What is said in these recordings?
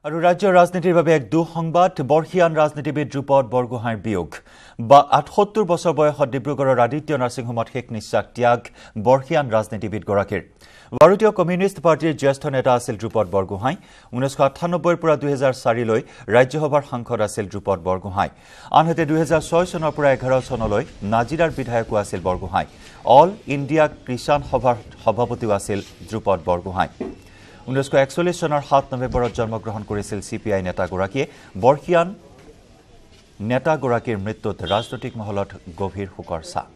আৰু ৰাজ্যৰ ৰাজনীতিৰ বাবে এক দুঃসংবাদ বৰ্ষিয়ান ৰাজনীতিবিদ ধ্ৰুপদ বৰগোহাঁইৰ বিয়োগ ৭৮ বছৰ বয়সত ডিব্ৰুগড়ৰ আদিত্য নাৰ্ছিং হোমত শেষ নিশ্বাস ত্যাগ বৰ্ষিয়ান ৰাজনীতিবিদগৰাকীৰ ভাৰতীয় কমিউনিষ্ট পাৰ্টিৰ জ্যেষ্ঠ নেতা আছিল ধ্ৰুপদ বৰগোহাঁই 1998 পৰা 2004 লৈ ৰাজ্যসভাৰ সাংসদ আছিল ধ্ৰুপদ বৰগোহাঁই আনহাতে 2006 চনৰ পৰা 11 চনলৈ নাজিৰাৰ বিধায়কো আছিল বৰগোহাঁই অল ইণ্ডিয়া কিষাণ সভাৰ সভাপতিও আছিল ধ্ৰুপদ বৰগোহাঁই 1941 চনৰ 7 নৱেম্বৰত জন্মগ্ৰহণ কৰিছিল CPI নেতাগৰাকীয়ে বৰ্ষিয়ান নেতাগৰাকীৰ মৃত্যুত ৰাজনৈতিক মহলত গভীৰ শোকৰ ছাঁ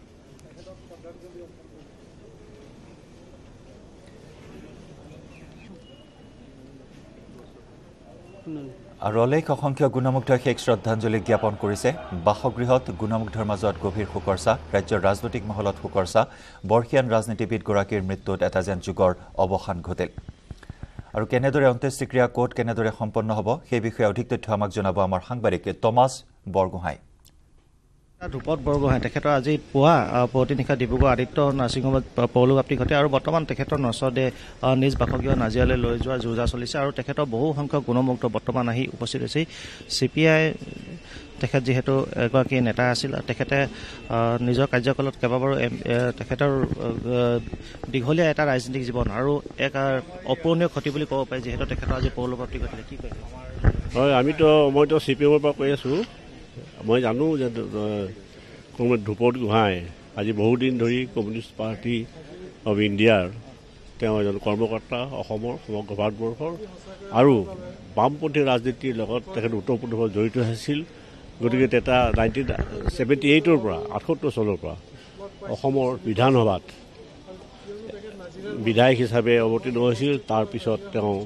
আৰু অলেখ অসংখ্য গুণমুগ্ধই শেষ শ্ৰদ্ধাঞ্জলি জ্ঞাপন কৰিছে বাসগৃহত গুণমুগ্ধৰ মাজত গভীৰ শোকৰ ছাঁ ৰাজ্যৰ ৰাজনৈতিক মহলত শোকৰ ছাঁ বৰ্ষিয়ান ৰাজনীতিবিদগৰাকীৰ মৃত্যুত এটা যেন যুগৰ অৱসান ঘটিল আৰু কেনেদৰে অন্ত্যেষ্টিক্ৰিয়া কোট কেনেদৰে সম্পন্ন হ'ব সেই বিষয়ে অধিক তথ্য আমাক জনাব আমাৰ সাংবাদিক টমাছ বৰগোহাঁই ধ্ৰুপদ বৰগোহাঁই তেখেতৰ আজি পুৱা পুৱতি নিশা ডিব্ৰুগড় আদিত্য নাৰ্ছিং হোমত পৰলোকপ্ৰাপ্তি ঘটে আৰু বৰ্তমান তেখেতৰ নচদে নিজ বাসগৃহ নাজিৰালৈ লৈ যোৱাৰ যুঁজা চলিছে আৰু তেখেতৰ বহু সংখ্যক গুণমুগ্ধ বৰ্তমান আহি উপস্থিত হৈছে CPI তেখেত যিহেতু এগৰাকী নেতা আছিল তেখেতে নিজৰ কাৰ্যকালত কেইবাবাৰো তেখেতৰ দীঘলীয়া এটা ৰাজনৈতিক জীৱন আৰু এক অপূৰণীয় ক্ষতি বুলি ক'ব পাৰি যিহেতু তেখেতৰ আজি পৰলোকপ্ৰাপ্তি ঘটিলে কি কয় হয় মইতো CPMৰ পৰা কৈ আছোঁ মই জানো যে ধ্ৰুপদ গোহাঁই আজি বহুদিন ধৰি কমিউনিষ্ট পাৰ্টি অৱ ইণ্ডিয়াৰ তেওঁ এজন কৰ্মকৰ্তা অসমৰ সমগ্ৰ ভাৰতবৰ্ষৰ আৰু বামপন্থী ৰাজনীতিৰ লগত তেখেত ওতঃপ্ৰোতভাৱে জড়িত আছিল গতিকে এটা 1978 পৰা 78 চনৰ পৰা অসমৰ বিধানসভাত বিধায়ক হিচাপে অৱতীৰ্ণ হৈছিল তাৰপিছত তেওঁ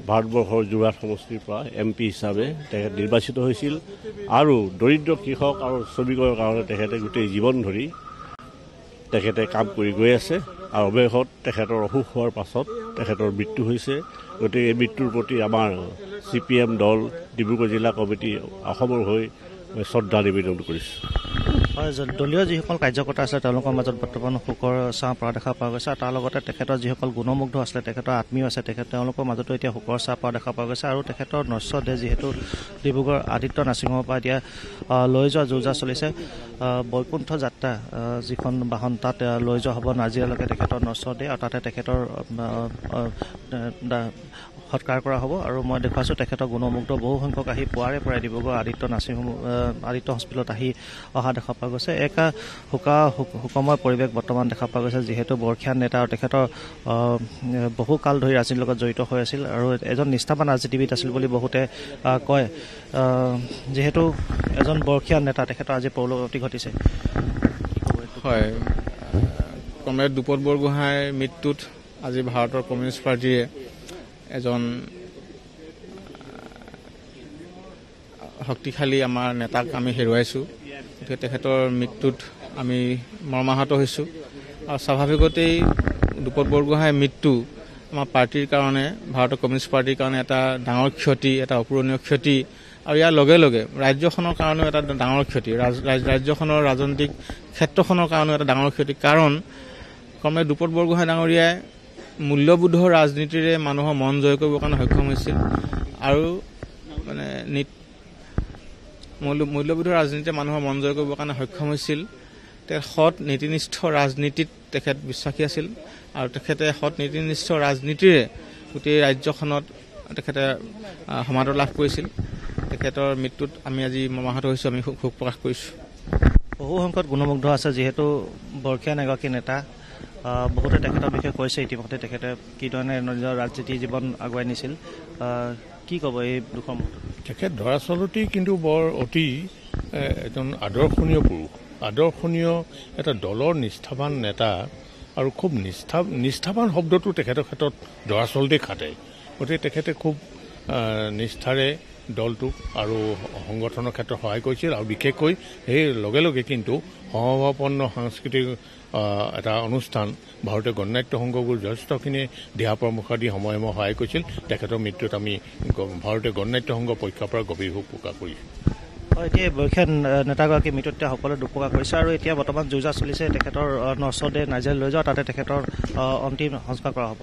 ভাৰতবৰ্ষৰ যোৰহাট সমষ্টিৰ পৰা MP হিচাপে তেখেত নিৰ্বাচিত হৈছিল আৰু দৰিদ্ৰ কৃষক আৰু শ্ৰমিকৰ কাৰণে তেখেতে গোটেই জীৱন ধৰি তেখেতে কাম কৰি গৈ আছে আৰু অৱশেষত তেখেতৰ অসুখ হোৱাৰ পাছত তেখেতৰ মৃত্যু হৈছে গতিকে এই মৃত্যুৰ প্ৰতি আমাৰ CPM দল ডিব্ৰুগড় জিলা কমিটি অসমৰ হৈ শ্ৰদ্ধা নিবেদন কৰিছোঁ হয় দলীয় যিসকল কাৰ্যকৰ্তা আছে তেওঁলোকৰ মাজত বৰ্তমান শোকৰ ছাঁ পৰা দেখা পোৱা গৈছে আৰু তাৰ লগতে তেখেতৰ যিসকল গুণমুগ্ধ আছিলে তেখেতৰ আত্মীয় আছে তেওঁলোকৰ মাজতো এতিয়া শোকৰ ছাঁ পৰা দেখা পোৱা গৈছে আৰু তেখেতৰ নশ্বদে যিহেতু ডিব্ৰুগড় আদিত্য নাৰ্ছিং হোমৰ পৰা এতিয়া লৈ যোৱা যুঁজা চলিছে বৈকুণ্ঠ যাত্ৰা যিখন বাহন তাত লৈ যোৱা হ'ব নাজিৰালৈকে তেখেতৰ নশ্বদে আৰু তাতে তেখেতৰ সৎকাৰ কৰা হ'ব আৰু মই দেখুৱাইছোঁ তেখেতৰ গুণমুগ্ধ বহু সংখ্যক আহি পুৱাৰে পৰাই ডিব্ৰুগড় আদিত্য নাৰ্ছিং হোম আদিত্য হস্পিটেলত আহি অহা দেখা পোৱা গৈছে এক সুকময় পৰিৱেশ বৰ্তমান দেখা পোৱা গৈছে যিহেতু বৰ্ষিয়ান নেতা আৰু তেখেতৰ বহুকাল ধৰি ৰাজনীতিৰ লগত জড়িত হৈ আছিল আৰু এজন নিষ্ঠাবান ৰাজনীতিবিদ আছিল বুলি বহুতে কয় যিহেতু এজন বৰ্ষিয়ান নেতা তেখেতৰ আজি পৰলোকপ্ৰাপ্তি ঘটিছে হয় কমৰেড ধ্ৰুপদ বৰগোহাঁইৰ মৃত্যুত আজি ভাৰতৰ কমিউনিষ্ট পাৰ্টীয়ে এজন শক্তিশালী আমাৰ নেতাক আমি হেৰুৱাইছোঁ গতিকে তেখেতৰ মৃত্যুত আমি মৰ্মাহত হৈছোঁ আৰু স্বাভাৱিকতেই ধ্ৰুপদ বৰগোহাঁইৰ মৃত্যু আমাৰ পাৰ্টীৰ কাৰণে ভাৰতৰ কমিউনিষ্ট পাৰ্টীৰ কাৰণে এটা ডাঙৰ ক্ষতি এটা অপূৰণীয় ক্ষতি আৰু ইয়াৰ লগে লগে ৰাজ্যখনৰ কাৰণেও এটা ডাঙৰ ক্ষতি ৰাজ্যখনৰ ৰাজনৈতিক ক্ষেত্ৰখনৰ কাৰণেও এটা ডাঙৰ ক্ষতি কাৰণ কমৰেড ধ্ৰুপদ বৰগোহাঁই ডাঙৰীয়াই মূল্যবোধৰ ৰাজনীতিৰে মানুহৰ মন জয় কৰিবৰ কাৰণে সক্ষম হৈছিল আৰু মানে মূল্যবোধৰ ৰাজনীতিৰে মানুহৰ মন জয় কৰিবৰ কাৰণে সক্ষম হৈছিল সৎ নীতিনিষ্ঠ ৰাজনীতিত তেখেত বিশ্বাসী আছিল আৰু তেখেতে সৎ নীতিনিষ্ঠ ৰাজনীতিৰে গোটেই ৰাজ্যখনত তেখেতে সমাদৰ লাভ কৰিছিল তেখেতৰ মৃত্যুত আমি আজি মৰ্মাহত হৈছোঁ আমি শোক প্ৰকাশ কৰিছোঁ বহু সংখ্যক গুণমুগ্ধ আছে যিহেতু বৰ্ষিয়ান এগৰাকী নেতা বহুতে তেখেতৰ বিষয়ে কৈছে ইতিমধ্যে তেখেতে কি ধৰণে নিজৰ ৰাজনীতি জীৱন আগুৱাই নিছিল কি ক'ব এই দুখৰ তেখেত দৰাচলতে কিন্তু বৰ অতি এজন আদৰ্শনীয় পুৰুষ আদৰ্শনীয় এটা দলৰ নিষ্ঠাবান নেতা আৰু খুব নিষ্ঠাবান শব্দটো তেখেতৰ ক্ষেত্ৰত দৰাচলতে খাটে গতিকে তেখেতে খুব নিষ্ঠাৰে দলটোক আৰু সংগঠনৰ ক্ষেত্ৰত সহায় কৰিছিল আৰু বিশেষকৈ সেই লগে লগে কিন্তু সমভাৱাপন্ন সাংস্কৃতিক এটা অনুষ্ঠান ভাৰতীয় গণনাট্য সংঘবোৰ যথেষ্টখিনি দিহা পৰামৰ্শ দি সময়ে সহায় কৰিছিল তেখেতৰ মৃত্যুত আমি ভাৰতীয় গণনাট্য সংঘৰ পক্ষৰ পৰা গভীৰ শোক প্ৰকাশ কৰিছোঁ এতিয়া বৰ্ষিয়ান নেতাগৰাকী মৃত্যুত সকলোৱে দুখ প্ৰকাশ কৰিছে আৰু এতিয়া বৰ্তমান যুঁজা চলিছে তেখেতৰ নচদে নাজিৰালৈ লৈ যোৱা তাতে তেখেতৰ অন্তিম সংস্কাৰ কৰা হ'ব